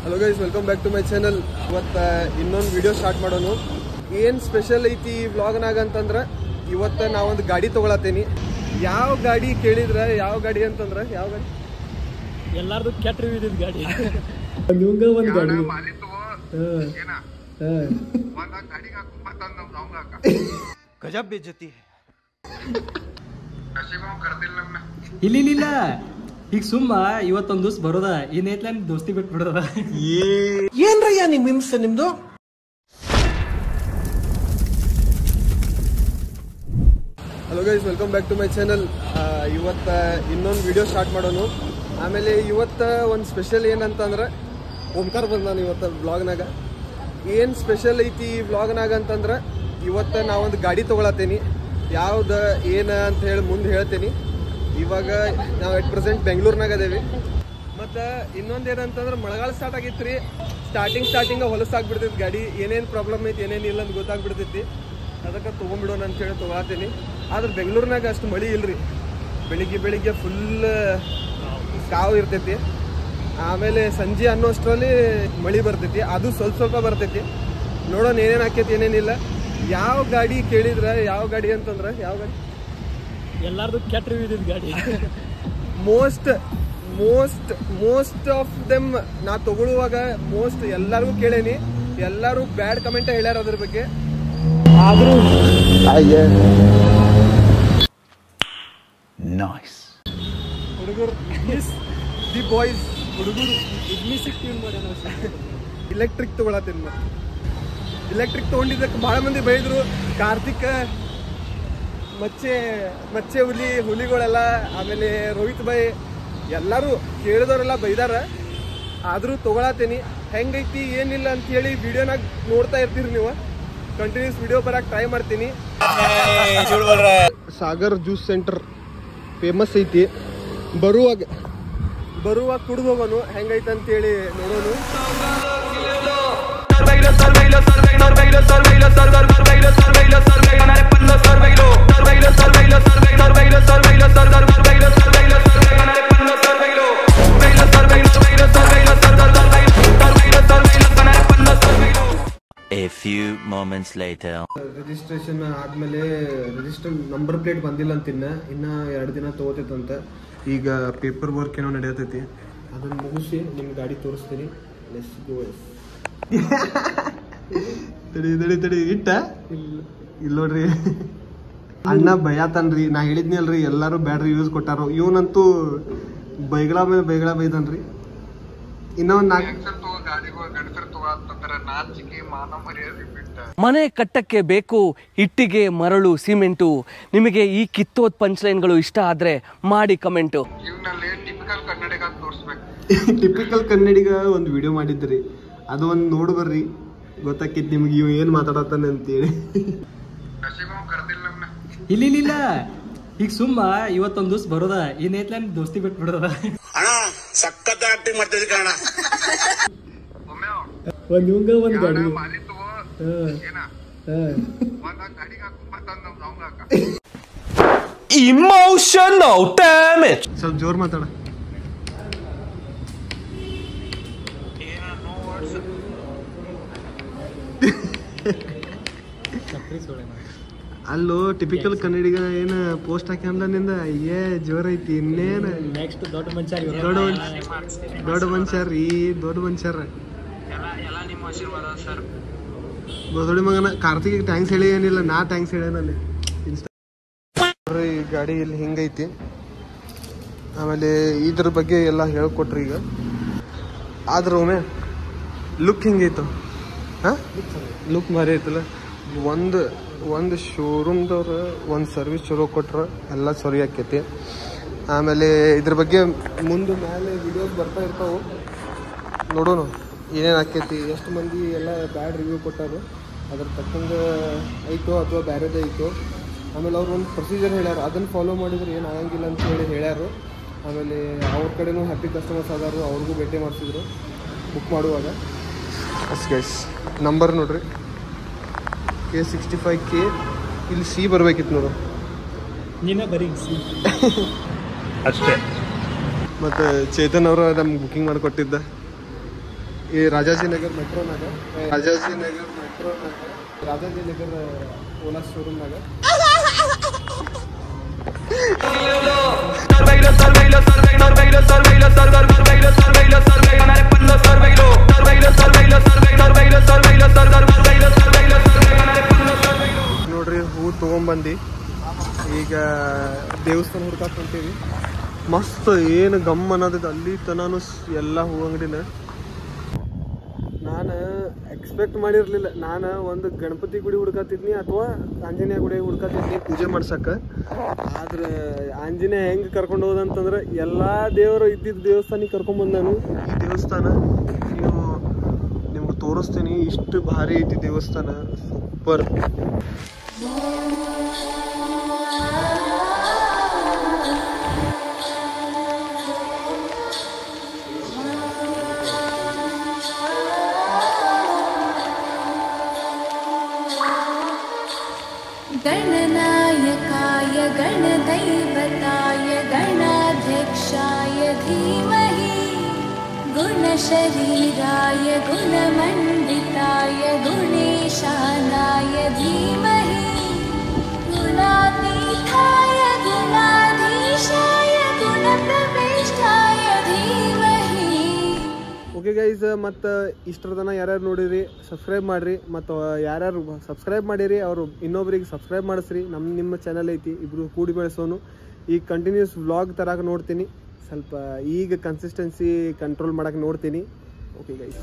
Hello guys, welcome back to my channel. ಇವತ್ತು ಇನ್ನೊಂದು video start ಮಾಡೋನು. ಏನು ಸ್ಪೆಷಲ್ ಐತಿ ಈ ವ್ಲಾಗ್ನಾಗ ಅಂತಂದ್ರೆ, ಇವತ್ತು ನಾವೊಂದು ಗಾಡಿ ತೊಗೊಳತ್ತೀನಿ. ಯಾವ ಗಾಡಿ ಕೇಳಿದ್ರೆ ಯಾವ ಗಾಡಿ ಅಂತಂದ್ರೆ ಯಾವ ಗಾಡಿ? ಎಲ್ಲಾರ್ದು ಕೆಟ್ಟ ರಿವ್ಯೂ ಇದ್ದ ಗಾಡಿ. ಒಂದು ಗಾಡಿ ಗಜಬ್ ಬೇಜತಿ. ಇಲ್ಲ ಈಗ ಸುಮ್ಮ ಇವತ್ತೊಂದ್ ದಿವ್ಸ ಬರೋದ ಏನೈತ್ಲ ದೋಸ್ತಿ ಬಿಟ್ಟು ಬಿಡೋದ. ಏನ್ರಯ್ಯ ನಿಮ್ ಹಿಂಸೆ ನಿಮ್ದು? Hello guys, welcome back to my channel. ಇವತ್ತು ಇನ್ನೊಂದು ವಿಡಿಯೋ ಸ್ಟಾರ್ಟ್ ಮಾಡೋನು. ಆಮೇಲೆ ಇವತ್ತು ಒಂದು ಸ್ಪೆಷಲ್ ಏನಂತಂದ್ರೆ, ಓಂಕಾರ ಬಂದಾನು ಇವತ್ತು ವ್ಲಾಗ್ನಾಗ. ಏನು ಸ್ಪೆಷಲ್ ಐತಿ ಈ ವ್ಲಾಗ್ನಾಗ ಅಂತಂದ್ರೆ, ಇವತ್ತು ನಾವೊಂದು ಗಾಡಿ ತೊಗೊಳತ್ತೀನಿ. ಯಾವ್ದು ಏನು ಅಂತ ಹೇಳಿ ಮುಂದೆ ಹೇಳ್ತೀನಿ. ಇವಾಗ ನಾವು ಎಟ್ ಪ್ರೆಸೆಂಟ್ ಬೆಂಗಳೂರಿನಾಗ ಅದೇವಿ. ಮತ್ತು ಇನ್ನೊಂದು ಏನಂತಂದ್ರೆ, ಮಳೆಗಾಲ ಸ್ಟಾರ್ಟ್ ಆಗಿತ್ತು ರೀ. ಸ್ಟಾರ್ಟಿಂಗ್ ಹೊಲಸಾಗ್ಬಿಡ್ತೈತಿ ಗಾಡಿ. ಏನೇನು ಪ್ರಾಬ್ಲಮ್ ಐತಿ ಏನೇನಿಲ್ಲ ಅಂತ ಗೊತ್ತಾಗ್ಬಿಡ್ತೈತಿ. ಅದಕ್ಕೆ ತೊಗೊಂಬಿಡೋಣ ಅಂತೇಳಿ ತೊಗೊಳತ್ತೀನಿ. ಆದ್ರೆ ಬೆಂಗಳೂರಿನಾಗ ಅಷ್ಟು ಮಳೆ ಇಲ್ರಿ. ಬೆಳಿಗ್ಗೆ ಫುಲ್ ಕಾವು ಇರ್ತೈತಿ. ಆಮೇಲೆ ಸಂಜೆ ಅನ್ನೋಷ್ಟರಲ್ಲಿ ಮಳೆ ಬರ್ತೈತಿ. ಅದು ಸ್ವಲ್ಪ ಬರ್ತೈತಿ. ನೋಡೋಣ ಏನೇನು ಆಕೈತಿ ಏನೇನಿಲ್ಲ. ಯಾವ ಗಾಡಿ ಕೇಳಿದ್ರೆ ಯಾವ ಗಾಡಿ ಅಂತಂದ್ರೆ ಯಾವ ಗಾಡಿ? ಎಲ್ಲಾರ್ದು ಕೆಟ್ಟ ರಿವ್ಯೂ ಇದ್ದ ಗಾಡಿ. ಮೋಸ್ಟ್ ಆಫ್ ದೆಮ್ ನಾ ತಗೊಳ್ಳುವಾಗ ಎಲ್ಲರಿಗೂ ಕೇಳೇನಿ. ಎಲ್ಲರೂ ಬ್ಯಾಡ್ ಕಮೆಂಟ್ ಹೇಳ್ಯಾರ ಅದ್ರ ಬಗ್ಗೆ. ಆದ್ರೂ ಹುಡುಗರು ದಿ ಬಾಯ್ಸ್ ಹುಡುಗರು ಇಲೆಕ್ಟ್ರಿಕ್ ತಗೊಳತ್ತೀನಿ. ಇಲೆಕ್ಟ್ರಿಕ್ ತಗೊಂಡಿದ್ದಕ್ಕೆ ಭಾಳ ಮಂದಿ ಬೈದ್ರು. ಕಾರ್ತಿಕ್, ಮಚ್ಚೆ ಹುಲಿಗಳೆಲ್ಲ, ಆಮೇಲೆ ರೋಹಿತ್ ಬಾಯ್ ಎಲ್ಲರೂ ಕೇಳಿದವರೆಲ್ಲ ಬೈದಾರ. ಆದರೂ ತೊಗೊಳತ್ತೀನಿ. ಹೆಂಗೈತಿ ಏನಿಲ್ಲ ಅಂತ ಹೇಳಿ ವಿಡಿಯೋನಾಗ ನೋಡ್ತಾ ಇರ್ತೀರಿ ನೀವು. ಕಂಟಿನ್ಯೂಸ್ ವಿಡಿಯೋ ಬರಕ್ಕೆ ಟ್ರೈ ಮಾಡ್ತೀನಿ. ಸಾಗರ್ ಜ್ಯೂಸ್ ಸೆಂಟರ್ ಫೇಮಸ್ ಐತಿ. ಬರುವಾಗ ಕುಡ್ದು ಹೋಗೋನು. ಹೆಂಗೈತೆ ಅಂತೇಳಿ ನೋಡೋನು. A few moments later. Registration ಆದ್ಮೇಲೆ ರಿಜಿಸ್ಟರ್ ನಂಬರ್ ಪ್ಲೇಟ್ ಬಂದಿಲ್ಲ ಅಂತಿನ್ನ. ಇನ್ನ 2 ದಿನ ತಗೋತೈತಂತ. ಈಗ ಪೇಪರ್ ವರ್ಕ್ ಏನೋ ನಡೆಯತೈತಿ. ಅದನ್ನ ಮುಗಿಸಿ ನಿಮ್ ಗಾಡಿ ತೋರಿಸ್ತೀನಿ. Let's go. ತಡಿ ಇಟ್ಟ ಇಲ್ಲ ನೋಡ್ರಿ. ಅಣ್ಣ ಭಯತನ್ರಿ. ನಾ ಹೇಳಿದ್ನಿ ಅಲ್ರಿ, ಎಲ್ಲಾರು ಬ್ಯಾಡ್ ರಿವ್ಯೂಸ್ ಕೊಟ್ಟಾರು. ಇವನಂತೂ ಬೈಗಳ ಬೈದನ್ರಿ. ಇನ್ನೊಂದು ಮನೆ ಕಟ್ಟಕ್ಕೆ ಬೇಕು ಇಟ್ಟಿಗೆ, ಮರಳು, ಸಿಮೆಂಟು. ನಿಮಗೆ ಈ ಕಿತ್ತೋದ್ ಪಂಚ್ಲೈನ್ಗಳು ಇಷ್ಟ ಆದ್ರೆ ಮಾಡಿ ಕಮೆಂಟು. ಟಿಪಿಕಲ್ ಕನ್ನಡಿಗ ಒಂದು ವಿಡಿಯೋ ಮಾಡಿದ್ರಿ. ಅದು ಒಂದು ನೋಡಿ ಬರ್ರಿ, ಗೊತ್ತಾಕಿತ್ತು ನಿಮ್ಗೆ ಇವ್ ಏನ್ ಮಾತಾಡತ್ತಾನೆ ಅಂತೇಳಿ. ಇಲ್ಲ ಈಗ ಸುಮ್ಮ ಇವತ್ತೊಂದ್ ದಿವ್ಸ ಬರೋದ ಏನೈತ್ಲ ದೋಸ್ತಿ ಬಿಟ್ಟು ಬಿಡೋದ. ಒಂದು ಗಾಡಿ ಇಮೋಷನಲ್ ಡ್ಯಾಮೇಜ್. ಸ್ವಲ್ಪ ಜೋರ್ ಮಾತಾಡ. ಅಲ್ಲೋ ಟಿಪಿಕಲ್ ಕನ್ನಡಿಗ ಏನ ಪೋಸ್ಟ್ ಹಾಕ್ಯಂದ ನಿಂದ. ಜೋರ್ ಐತಿ. ಇನ್ನೇನ ನೆಕ್ಸ್ಟ್ ದೊಡ್ಡ ಮನುಷ್ಯರ ಗೋದೊಡಿ ಮಗನ. ಕಾರ್ತಿಕ್ ಥ್ಯಾಂಕ್ಸ್ ಹೇಳಿ ಏನಿಲ್ಲ, ನಾ ಥ್ಯಾಂಕ್ಸ್ ಹೇಳೇನಲ್ಲಿ. ಈ ಗಾಡಿ ಇಲ್ಲಿ ಹಿಂಗೈತಿ. ಆಮೇಲೆ ಇದ್ರ ಬಗ್ಗೆ ಎಲ್ಲ ಹೇಳ್ಕೊಟ್ರಿ ಈಗ. ಆದ್ರೆ ಒಮ್ಮೆ ಲುಕ್ ಹಿಂಗೈತು. ಲುಕ್ ಭಾರಿ ಐತಲ್ಲ. ಒಂದು ಶೋರೂಮ್ದವ್ರು ಒಂದು ಸರ್ವಿಸ್ ಚಲೋ ಕೊಟ್ರೆ ಎಲ್ಲ ಸರಿ ಆಕೈತಿ. ಆಮೇಲೆ ಇದ್ರ ಬಗ್ಗೆ ಮುಂದೆ ಮೇಲೆ ವಿಡಿಯೋಸ್ ಬರ್ತಾ ಇರ್ತಾವೆ. ನೋಡೋಣ ಏನೇನು ಆಕೈತಿ. ಎಷ್ಟು ಮಂದಿ ಎಲ್ಲ ಬ್ಯಾಡ್ ರಿವ್ಯೂ ಕೊಟ್ಟಾರು, ಅದ್ರ ತಕ್ಕಂಗೆ ಐತೋ ಅಥವಾ ಬೇರೆದೇ ಐತೋ. ಆಮೇಲೆ ಅವ್ರು ಒಂದು ಪ್ರೊಸೀಜರ್ ಹೇಳ್ಯಾರ, ಅದನ್ನು ಫಾಲೋ ಮಾಡಿದ್ರೆ ಏನು ಆಗಂಗಿಲ್ಲ ಅಂತ ಹೇಳಿ ಹೇಳ್ಯಾರು. ಆಮೇಲೆ ಅವ್ರ ಕಡೆನೂ ಹ್ಯಾಪಿ ಕಸ್ಟಮರ್ಸ್ ಆದಾರು, ಅವ್ರಿಗೂ ಭೇಟಿ ಮಾಡಿಸಿದ್ರು ಬುಕ್ ಮಾಡುವಾಗ. ಗೈಸ್ ನಂಬರ್ ನೋಡ್ರಿ, K65K. ಇಲ್ಲಿ ಸಿ ಬರ್ಬೇಕಿತ್ತು ನೋಡು. ನೀನ ಬರೀ ಸಿ ಅಷ್ಟೇ. ಮತ್ತು ಚೇತನ್ ಅವರು ನಮ್ಗೆ ಬುಕ್ಕಿಂಗ್ ಮಾಡಿಕೊಟ್ಟಿದ್ದ. ಈ ರಾಜಾಜಿನಗರ್ ಮೆಟ್ರೋನಾಗ ರಾಜಾಜಿನಗರ್ ಓಲಾ ಶೋರೂಮ್ನಾಗ ನೋಡ್ರಿ ಹೂ ತೊಗೊಂಬಂದು ಈಗ ದೇವಸ್ಥಾನ ಹುಡ್ಕಾಕ್ ಹೊಂಟೀವಿ. ಮಸ್ತ್ ಏನು ಗಮ್ ಅನ್ನೋದು ಅಲ್ಲಿ ತನಾನು ಎಲ್ಲ ಹೂ ಅಂಗಡಿನ. ನಾನು ಎಕ್ಸ್ಪೆಕ್ಟ್ ಮಾಡಿರಲಿಲ್ಲ. ನಾನು ಒಂದು ಗಣಪತಿ ಗುಡಿ ಹುಡ್ಕತ್ತಿದ್ನಿ ಅಥವಾ ಆಂಜನೇಯ ಗುಡಿ ಹುಡ್ಕತ್ತಿದ್ನಿ ಪೂಜೆ ಮಾಡ್ಸಕ್ಕೆ. ಆದ್ರೆ ಆಂಜನೇಯ ಹೆಂಗೆ ಕರ್ಕೊಂಡು ಹೋದಂತಂದ್ರೆ ಎಲ್ಲ ದೇವರು ಇದ್ದಿದ್ದ ದೇವಸ್ಥಾನಕ್ಕೆ ಕರ್ಕೊಂಬಂದು ನಾನು. ಈ ದೇವಸ್ಥಾನ ನಿಮ್ಗೆ ತೋರಿಸ್ತೀನಿ, ಇಷ್ಟು ಭಾರಿ ಐತಿ ದೇವಸ್ಥಾನ, ಸೂಪರ್. गणनायकाय गणदैवताय गणाध्यक्षाय धीमहि गुणशरीराय गुणमण्डिताय गुणेशानाय धीमहि गुणातीताय गुणाधीशाय गुणप्रविष्टाय धीमहि. ಓಕೆ ಗೈಸ್, ಮತ್ತು ಇಷ್ಟರ ತನಕ ಯಾರ್ಯಾರು ನೋಡಿರಿ ಸಬ್ಸ್ಕ್ರೈಬ್ ಮಾಡಿರಿ, ಮತ್ತು ಯಾರ್ಯಾರು ಸಬ್ಸ್ಕ್ರೈಬ್ ಮಾಡಿರಿ ಅವರು ಇನ್ನೊಬ್ರಿಗೆ ಸಬ್ಸ್ಕ್ರೈಬ್ ಮಾಡಿಸ್ರಿ. ನಿಮ್ಮ ಚಾನಲ್ ಐತಿ, ಇಬ್ಬರು ಕೂಡಿ ಬೆಳೆಸೋನು. ಈಗ ಕಂಟಿನ್ಯೂಸ್ ವ್ಲಾಗ್ ತರಕ್ಕೆ ನೋಡ್ತೀನಿ, ಸ್ವಲ್ಪ ಈಗ ಕನ್ಸಿಸ್ಟೆನ್ಸಿ ಕಂಟ್ರೋಲ್ ಮಾಡೋಕೆ ನೋಡ್ತೀನಿ. Okay guys.